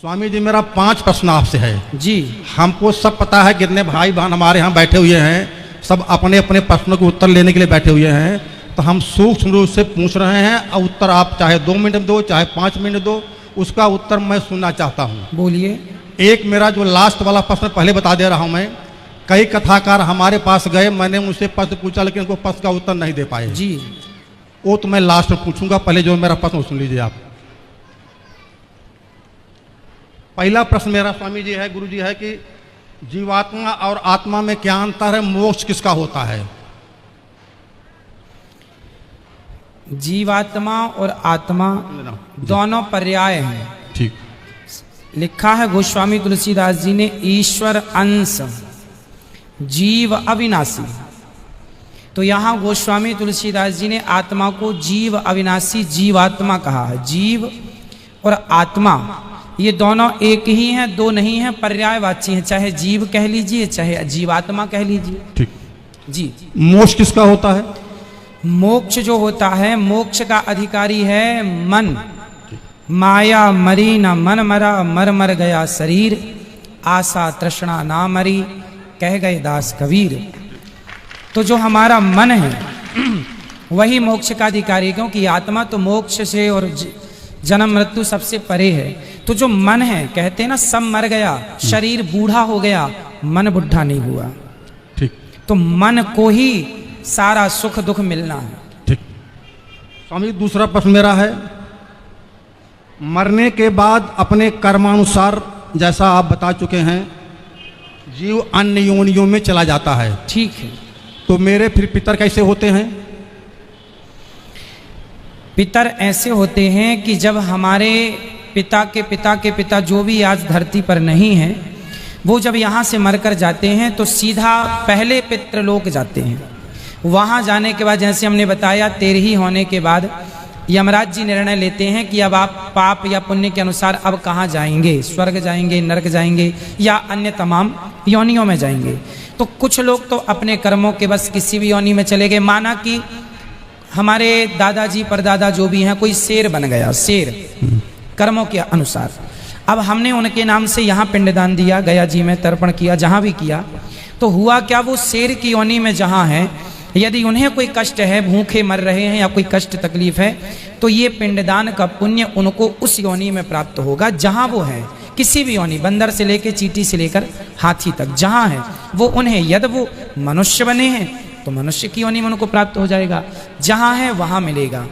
स्वामी जी मेरा 5 प्रश्न आपसे है जी। हमको सब पता है, कितने भाई बहन हमारे यहाँ बैठे हुए हैं, सब अपने अपने प्रश्नों के उत्तर लेने के लिए बैठे हुए हैं, तो हम सूक्ष्म रूप से पूछ रहे हैं और उत्तर आप चाहे 2 मिनट दो चाहे 5 मिनट दो, उसका उत्तर मैं सुनना चाहता हूँ। बोलिए। एक मेरा जो लास्ट वाला प्रश्न पहले बता दे रहा हूँ मैं, कई कथाकार हमारे पास गए, मैंने उनसे प्रश्न पूछा लेकिन उनको प्रश्न का उत्तर नहीं दे पाए जी। वो तो मैं लास्ट में पूछूंगा, पहले जो मेरा प्रश्न सुन लीजिए आप। पहला प्रश्न मेरा स्वामी जी है, गुरु जी है कि जीवात्मा और आत्मा में क्या अंतर है, मोक्ष किसका होता है? जीवात्मा और आत्मा दोनों पर्याय हैं। ठीक। लिखा है गोस्वामी तुलसीदास जी ने, ईश्वर अंश जीव अविनाशी। तो यहाँ गोस्वामी तुलसीदास जी ने आत्मा को जीव अविनाशी जीवात्मा कहा है। जीव और आत्मा ये दोनों एक ही हैं, दो नहीं हैं, पर्यायवाची हैं। चाहे जीव कह लीजिए चाहे जीवात्मा कह लीजिए। ठीक जी। मोक्ष किसका होता है? मोक्ष जो होता है, मोक्ष का अधिकारी है मन। माया मरी न मन मरा, मर मर गया शरीर, आशा तृष्णा ना मरी, कह गए दास कबीर। तो जो हमारा मन है वही मोक्ष का अधिकारी है, क्योंकि आत्मा तो मोक्ष से और जन्म मृत्यु सबसे परे है। तो जो मन है, कहते हैं ना सब मर गया, शरीर बूढ़ा हो गया, मन बुढ़ा नहीं हुआ। ठीक। तो मन को ही सारा सुख दुख मिलना है। ठीक। स्वामी दूसरा प्रश्न मेरा है, मरने के बाद अपने कर्मानुसार, जैसा आप बता चुके हैं, जीव अन्य योनियों में चला जाता है। ठीक है। तो मेरे फिर पितर कैसे होते हैं? पितर ऐसे होते हैं कि जब हमारे पिता के पिता के पिता जो भी आज धरती पर नहीं है, वो जब यहाँ से मरकर जाते हैं तो सीधा पहले पितृलोक जाते हैं। वहाँ जाने के बाद, जैसे हमने बताया, 13 होने के बाद यमराज जी निर्णय लेते हैं कि अब आप पाप या पुण्य के अनुसार अब कहाँ जाएंगे, स्वर्ग जाएंगे, नरक जाएंगे या अन्य तमाम योनियों में जाएंगे। तो कुछ लोग तो अपने कर्मों के बस किसी भी योनि में चले गए। माना कि हमारे दादाजी परदादा जो भी हैं, कोई शेर बन गया, शेर कर्मों के अनुसार। अब हमने उनके नाम से यहाँ पिंडदान दिया, गया जी में तर्पण किया, जहाँ भी किया, तो हुआ क्या, वो शेर की योनि में जहाँ है, यदि उन्हें कोई कष्ट है, भूखे मर रहे हैं या कोई कष्ट तकलीफ है, तो ये पिंडदान का पुण्य उनको उस योनि में प्राप्त होगा जहाँ वो है। किसी भी योनि, बंदर से लेकर चींटी से लेकर हाथी तक जहाँ है वो उन्हें, यदि वो मनुष्य बने हैं तो मनुष्य की योनि में उनको प्राप्त हो जाएगा, जहाँ है वहाँ मिलेगा।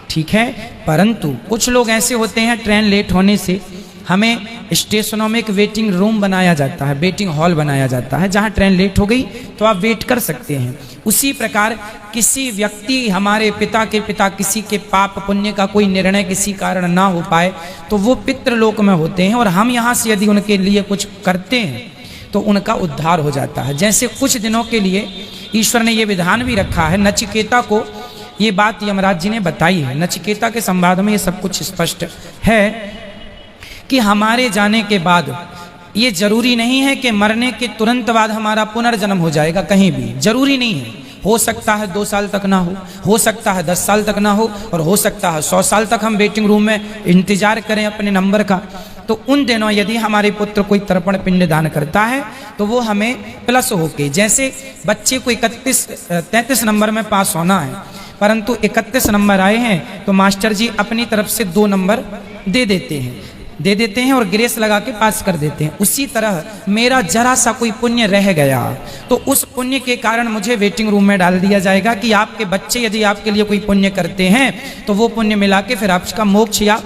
ठीक है। परंतु कुछ लोग ऐसे होते हैं, ट्रेन लेट होने से हमें स्टेशनों में एक वेटिंग रूम बनाया जाता है, वेटिंग हॉल बनाया जाता है, जहाँ ट्रेन लेट हो गई तो आप वेट कर सकते हैं। उसी प्रकार किसी व्यक्ति, हमारे पिता के पिता, किसी के पाप पुण्य का कोई निर्णय किसी कारण ना हो पाए तो वो पितृलोक में होते हैं, और हम यहाँ से यदि उनके लिए कुछ करते हैं तो उनका उद्धार हो जाता है। जैसे कुछ दिनों के लिए ईश्वर ने ये विधान भी रखा है, नचिकेता को ये बात यमराज जी ने बताई है। नचिकेता के संवाद में ये सब कुछ स्पष्ट है कि हमारे जाने के बाद ये जरूरी नहीं है कि मरने के तुरंत बाद हमारा पुनर्जन्म हो जाएगा, कहीं भी जरूरी नहीं है। हो सकता है 2 साल तक ना हो सकता है 10 साल तक ना हो, और हो सकता है 100 साल तक हम वेटिंग रूम में इंतजार करें अपने नंबर का। तो उन दिनों यदि हमारे पुत्र कोई तर्पण पिंड दान करता है तो वो हमें प्लस होके, जैसे बच्चे को 33 नंबर में पास होना है, परंतु 31 नंबर आए हैं तो मास्टर जी अपनी तरफ से 2 नंबर दे देते हैं और ग्रेस लगा के पास कर देते हैं। उसी तरह मेरा जरा सा कोई पुण्य रह गया तो उस पुण्य के कारण मुझे वेटिंग रूम में डाल दिया जाएगा कि आपके बच्चे यदि आपके लिए कोई पुण्य करते हैं तो वो पुण्य मिला के फिर आपका मोक्ष या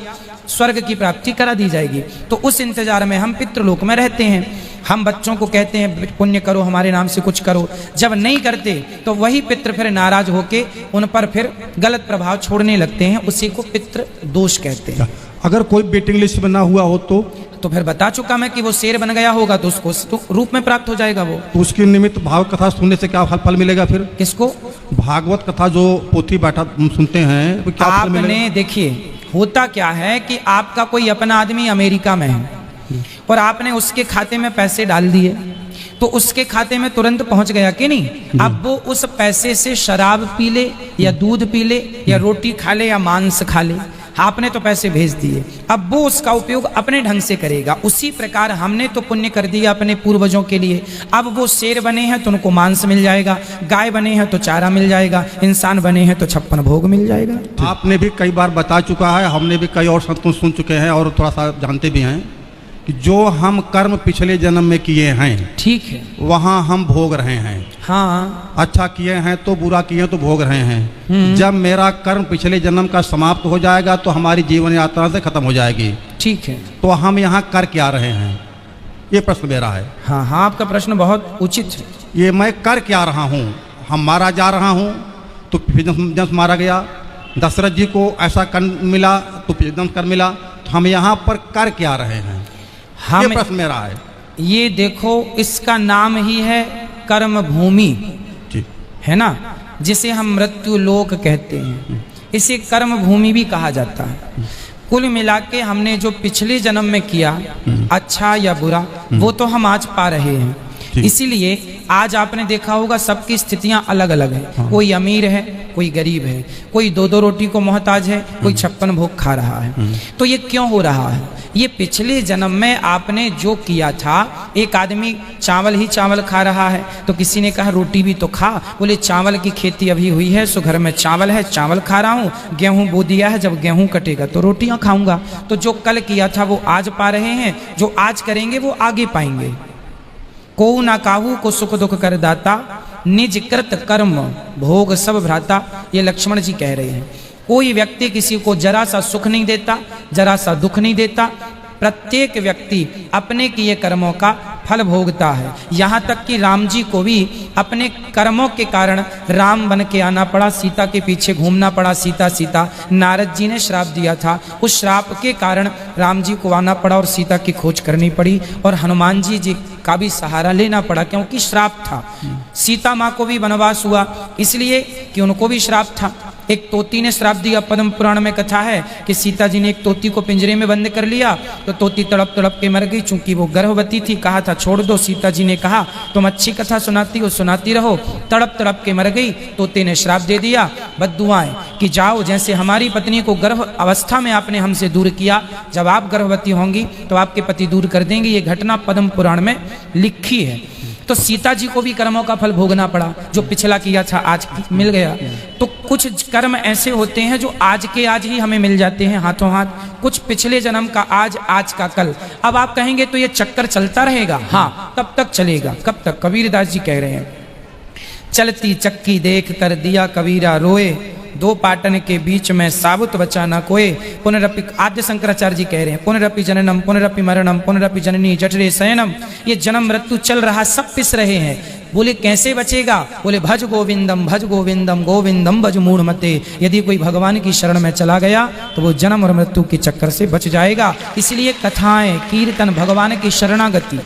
स्वर्ग की प्राप्ति करा दी जाएगी। तो उस इंतजार में हम पितृलोक में रहते हैं। हम बच्चों को कहते हैं पुण्य करो, हमारे नाम से कुछ करो। जब नहीं करते तो वही पितृ फिर नाराज होके उन पर फिर गलत प्रभाव छोड़ने लगते हैं, उसी को पितृ दोष कहते हैं। अगर कोई वेटिंग लिस्ट में ना हुआ हो तो फिर बता चुका मैं कि वो शेर बन गया होगा तो उसको तो रूप में प्राप्त हो जाएगा वो। तो उसके निमित्त भागवत कथा सुनने से क्या फल मिलेगा? फिर किसको? भागवत कथा जो पोथी बैठा सुनते हैं क्या आपने देखिए, होता क्या है कि आपका कोई अपना आदमी अमेरिका में है और आपने उसके खाते में पैसे डाल दिए तो उसके खाते में तुरंत पहुंच गया कि नहीं? अब वो उस पैसे से शराब पी ले या दूध पी ले या रोटी खा ले या मांस खा ले, आपने तो पैसे भेज दिए, अब वो उसका उपयोग अपने ढंग से करेगा। उसी प्रकार हमने तो पुण्य कर दिया अपने पूर्वजों के लिए, अब वो शेर बने हैं तो उनको मांस मिल जाएगा, गाय बने हैं तो चारा मिल जाएगा, इंसान बने हैं तो 56 भोग मिल जाएगा। आपने भी कई बार बता चुका है, हमने भी कई और संतों सुन चुके हैं और थोड़ा सा जानते भी हैं कि जो हम कर्म पिछले जन्म में किए हैं, ठीक है, वहाँ हम भोग रहे हैं। हाँ, अच्छा किए हैं तो बुरा किए हैं तो भोग रहे हैं। जब मेरा कर्म पिछले जन्म का समाप्त हो जाएगा तो हमारी जीवन यात्रा से खत्म हो जाएगी, ठीक है, तो हम यहाँ कर क्या रहे हैं, ये प्रश्न मेरा है। हाँ हाँ, आपका प्रश्न बहुत उचित है। ये मैं कर क्या रहा हूँ, हम मारा जा रहा हूँ तो जन्म मारा गया, दशरथ जी को ऐसा कर मिला तो जन्म कर मिला, तो हम यहाँ पर कर क्या रहे हैं, ये प्रश्न मेरा है। ये देखो, इसका नाम ही है कर्म भूमि, है ना, जिसे हम मृत्यु लोक कहते हैं, इसे कर्म भूमि भी कहा जाता है। कुल मिला के हमने जो पिछले जन्म में किया, अच्छा या बुरा, वो तो हम आज पा रहे हैं। इसीलिए आज आपने देखा होगा सबकी स्थितियां अलग अलग है, कोई अमीर है, कोई गरीब है, कोई 2-2 रोटी को मोहताज है, कोई 56 भोग खा रहा है। तो ये क्यों हो रहा है? ये पिछले जन्म में आपने जो किया था। एक आदमी चावल ही चावल खा रहा है तो किसी ने कहा रोटी भी तो खा, बोले चावल की खेती अभी हुई है सो घर में चावल है, चावल खा रहा हूँ, गेहूं बो दिया है, जब गेहूं कटेगा तो रोटियां खाऊंगा। तो जो कल किया था वो आज पा रहे हैं, जो आज करेंगे वो आगे पाएंगे। को ना काहू को सुख दुख कर दाता, निज कृत कर्म भोग सब भ्राता, ये लक्ष्मण जी कह रहे हैं। कोई व्यक्ति किसी को जरा सा सुख नहीं देता, जरा सा दुख नहीं देता, प्रत्येक व्यक्ति अपने किए कर्मों का फल भोगता है। यहाँ तक कि राम जी को भी अपने कर्मों के कारण राम बन के आना पड़ा, सीता के पीछे घूमना पड़ा, सीता सीता। नारद जी ने श्राप दिया था, उस श्राप के कारण राम जी को आना पड़ा और सीता की खोज करनी पड़ी, और हनुमान जी का भी सहारा लेना पड़ा क्योंकि श्राप था। सीता माँ को भी वनवास हुआ इसलिए कि उनको भी श्राप था। एक तोती ने श्राप दिया, पद्म पुराण में कथा है कि सीता जी ने एक तोती को पिंजरे में बंद कर लिया तो तोती तड़प तड़प के मर गई, चूंकि वो गर्भवती थी। कहा था छोड़ दो, सीता जी ने कहा तुम अच्छी कथा सुनाती हो, सुनाती रहो। तड़प तड़प के मर गई, तोते ने श्राप दे दिया, बद्दुआएं कि जाओ, जैसे हमारी पत्नी को गर्भ अवस्था में आपने हमसे दूर किया, जब आप गर्भवती होंगी तो आपके पति दूर कर देंगे। ये घटना पद्म पुराण में लिखी है। तो सीता जी को भी कर्मों का फल भोगना पड़ा, जो पिछला किया था आज मिल गया। तो कुछ कर्म ऐसे होते हैं जो आज के आज ही हमें मिल जाते हैं हाथों हाथ, कुछ पिछले जन्म का आज, आज का कल। अब आप कहेंगे तो ये चक्कर चलता रहेगा, हाँ तब तक चलेगा। कब तक? कबीरदास जी कह रहे हैं, चलती चक्की देख कर दिया कबीरा रोए, दो पाटन के बीच में साबुत बचा न कोय। पुनरपि, आद्य शंकराचार्य जी कह रहे हैं, पुनरपि जननम पुनरपि मरणम पुनरपि जननी जठरे शयनम। ये जन्म मृत्यु चल रहा, सब पिस रहे हैं। बोले कैसे बचेगा? बोले भज गोविंदम गोविंदम भज मूढ़ मते। यदि कोई भगवान की शरण में चला गया तो वो जन्म और मृत्यु के चक्कर से बच जाएगा। इसलिए कथाएं, कीर्तन, भगवान की शरणागति।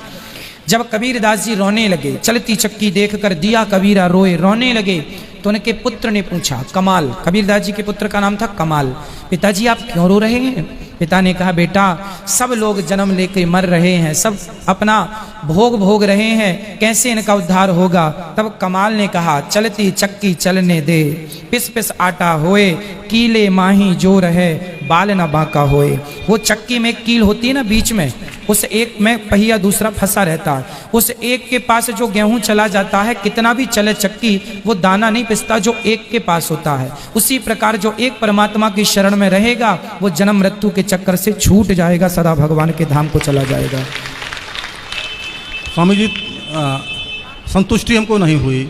जब कबीरदास जी रोने लगे, चलती चक्की देख कर दिया कबीरा रोए, रोने लगे, तो उनके पुत्र ने पूछा, कमाल, कबीरदास जी के पुत्र का नाम था कमाल, पिताजी आप क्यों रो रहे हैं? पिता ने कहा, बेटा सब लोग जन्म लेके मर रहे हैं, सब अपना भोग रहे हैं, कैसे इनका उद्धार होगा? तब कमाल ने कहा, चलती चक्की चलने दे, पिस पिस आटा होए, कीले माही जो रहे, बाल न बांका होए। वो चक्की में कील होती है ना बीच में, उस एक में पहिया दूसरा फंसा रहता है, उस एक के पास जो गेहूं चला जाता है, कितना भी चले चक्की वो दाना नहीं पिसता जो एक के पास होता है। उसी प्रकार जो एक परमात्मा की शरण में रहेगा वो जन्म मृत्यु के चक्कर से छूट जाएगा, सदा भगवान के धाम को चला जाएगा। स्वामी जी, संतुष्टि हमको नहीं हुई,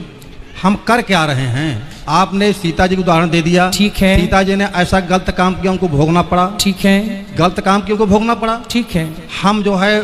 हम कर क्या रहे हैं? आपने सीता जी को उदाहरण दे दिया, ठीक है, सीता जी ने ऐसा गलत काम किया, उनको भोगना पड़ा, ठीक है, गलत काम किया, उनको भोगना पड़ा, ठीक है। हम जो है,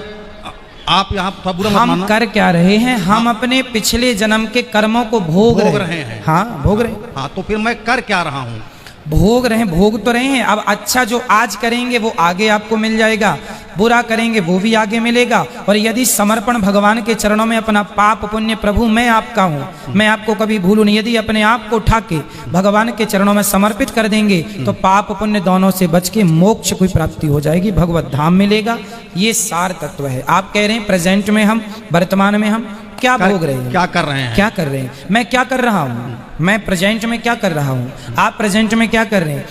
आप यहाँ थोड़ा बुरा मत हम मानना, कर क्या रहे हैं? हम अपने पिछले जन्म के कर्मों को भोग रहे हैं। हाँ, भोग रहे। हाँ, तो फिर मैं कर क्या रहा हूँ? भोग रहे हैं, भोग तो रहे हैं। अब अच्छा जो आज करेंगे वो आगे आपको मिल जाएगा, बुरा करेंगे वो भी आगे मिलेगा। और यदि समर्पण भगवान के चरणों में अपना पाप पुण्य, प्रभु मैं आपका हूँ, मैं आपको कभी भूलूं नहीं, यदि अपने आप को उठा के भगवान के चरणों में समर्पित कर देंगे तो पाप पुण्य दोनों से बच के मोक्ष की प्राप्ति हो जाएगी, भगवत धाम मिलेगा। ये सार तत्व है। आप कह रहे हैं प्रेजेंट में हम, वर्तमान में हम क्या भोग रहे हैं, क्या कर रहे हैं, क्या कर रहे हैं? मैं क्या कर रहा हूँ? मैं प्रेजेंट में क्या कर रहा हूँ? आप प्रेजेंट में क्या कर रहे हैं?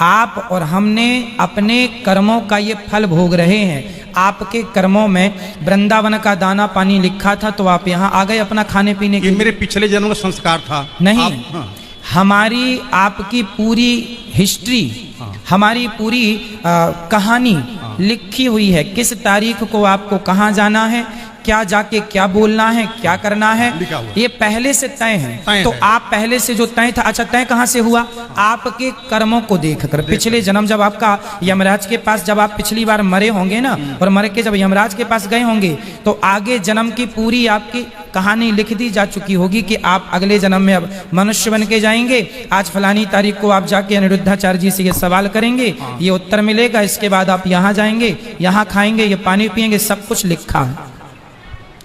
आप और हमने अपने कर्मों का ये फल भोग रहे हैं। आपके कर्मों में वृंदावन का दाना पानी लिखा था, तो आप यहाँ आ गए अपना खाने पीने के ये लिए। मेरे पिछले जन्म का संस्कार था। नहीं, हाँ। हमारी आपकी पूरी हिस्ट्री, हमारी पूरी कहानी लिखी हुई है। किस तारीख को आपको कहाँ जाना है, क्या जाके क्या बोलना है, क्या करना है, ये पहले से तय है। तो आप पहले से जो तय था, अच्छा तय कहाँ से हुआ? आपके कर्मों को देखकर। पिछले जन्म जब आपका यमराज के पास, जब आप पिछली बार मरे होंगे ना, और मर के जब यमराज के पास गए होंगे, तो आगे जन्म की पूरी आपकी कहानी लिख दी जा चुकी होगी कि आप अगले जन्म में अब मनुष्य बन के जाएंगे। आज फलानी तारीख को आप जाके अनिरुद्धाचार्य जी से ये सवाल करेंगे, ये उत्तर मिलेगा, इसके बाद आप यहाँ जाएंगे, यहाँ खाएंगे, ये पानी पिएंगे, सब कुछ लिखा है।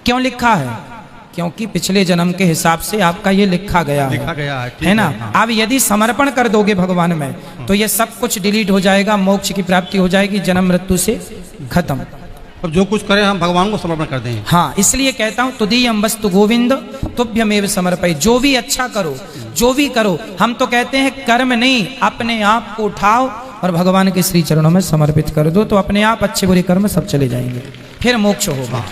क्यों लिखा है? क्योंकि पिछले जन्म के हिसाब से आपका ये लिखा गया है ना। अब यदि समर्पण कर दोगे भगवान में, तो ये सब कुछ डिलीट हो जाएगा, मोक्ष की प्राप्ति हो जाएगी, जन्म मृत्यु से खत्म। अब जो कुछ करें हम भगवान को समर्पण कर दें। हाँ, इसलिए कहता हूं तुदीयम वस्तु गोविंद तुभ्यमेव समर्पय। जो भी अच्छा करो, जो भी करो, हम तो कहते हैं कर्म नहीं, अपने आप को उठाओ और भगवान के श्री चरणों में समर्पित कर दो, तो अपने आप अच्छे बुरे कर्म सब चले जाएंगे, फिर मोक्ष होगा।